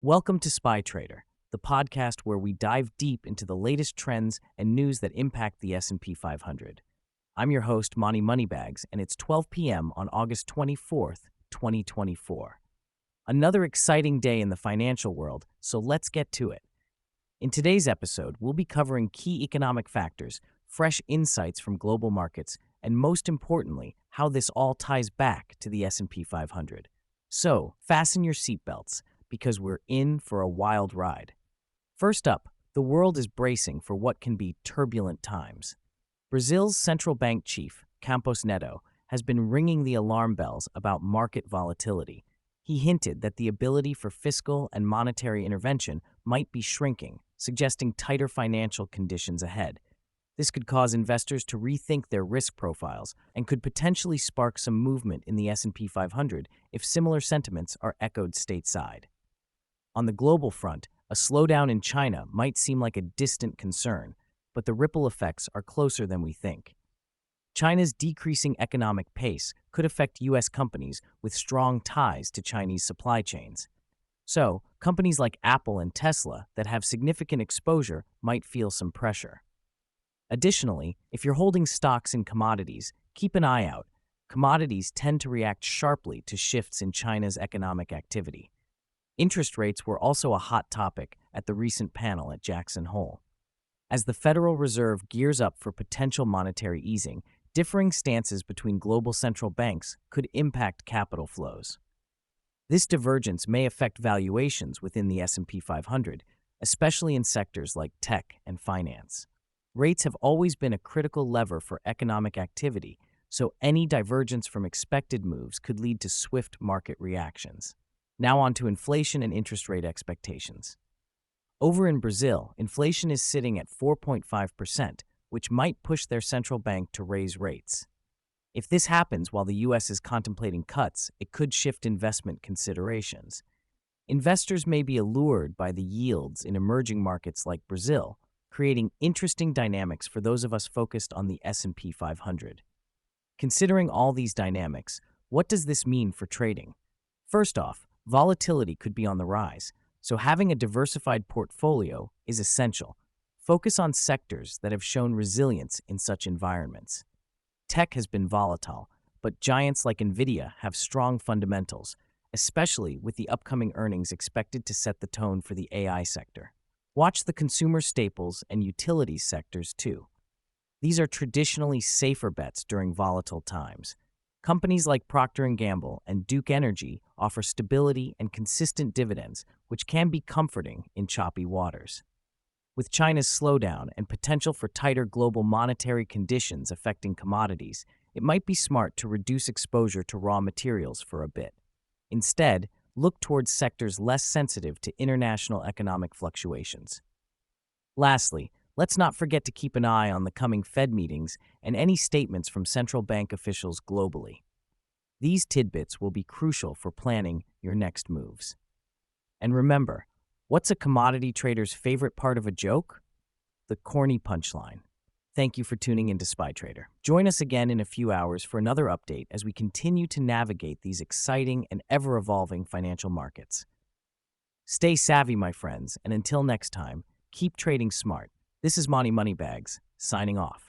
Welcome to Spy Trader, the podcast where we dive deep into the latest trends and news that impact the S&P 500. I'm your host, Moneybags, and it's 12 p.m. on August 24th, 2024. Another exciting day in the financial world, so let's get to it. In today's episode, we'll be covering key economic factors, fresh insights from global markets, and most importantly, how this all ties back to the S&P 500. So, fasten your seatbelts, because we're in for a wild ride. First up, the world is bracing for what can be turbulent times. Brazil's central bank chief, Campos Neto, has been ringing the alarm bells about market volatility. He hinted that the ability for fiscal and monetary intervention might be shrinking, suggesting tighter financial conditions ahead. This could cause investors to rethink their risk profiles and could potentially spark some movement in the S&P 500 if similar sentiments are echoed stateside. On the global front, a slowdown in China might seem like a distant concern, but the ripple effects are closer than we think. China's decreasing economic pace could affect U.S. companies with strong ties to Chinese supply chains. So, companies like Apple and Tesla that have significant exposure might feel some pressure. Additionally, if you're holding stocks in commodities, keep an eye out. Commodities tend to react sharply to shifts in China's economic activity. Interest rates were also a hot topic at the recent panel at Jackson Hole. As the Federal Reserve gears up for potential monetary easing, differing stances between global central banks could impact capital flows. This divergence may affect valuations within the S&P 500, especially in sectors like tech and finance. Rates have always been a critical lever for economic activity, so any divergence from expected moves could lead to swift market reactions. Now on to inflation and interest rate expectations. Over in Brazil, inflation is sitting at 4.5%, which might push their central bank to raise rates. If this happens while the U.S. is contemplating cuts, it could shift investment considerations. Investors may be allured by the yields in emerging markets like Brazil, creating interesting dynamics for those of us focused on the S&P 500. Considering all these dynamics, what does this mean for trading? First off, volatility could be on the rise, so having a diversified portfolio is essential. Focus on sectors that have shown resilience in such environments. Tech has been volatile, but giants like Nvidia have strong fundamentals, especially with the upcoming earnings expected to set the tone for the AI sector. Watch the consumer staples and utilities sectors too. These are traditionally safer bets during volatile times. Companies like Procter & Gamble and Duke Energy offer stability and consistent dividends, which can be comforting in choppy waters. With China's slowdown and potential for tighter global monetary conditions affecting commodities, it might be smart to reduce exposure to raw materials for a bit. Instead, look towards sectors less sensitive to international economic fluctuations. Lastly, let's not forget to keep an eye on the coming Fed meetings and any statements from central bank officials globally. These tidbits will be crucial for planning your next moves. And remember, what's a commodity trader's favorite part of a joke? The corny punchline. Thank you for tuning into Spy Trader. Join us again in a few hours for another update as we continue to navigate these exciting and ever-evolving financial markets. Stay savvy, my friends, and until next time, keep trading smart. This is Moneybags, signing off.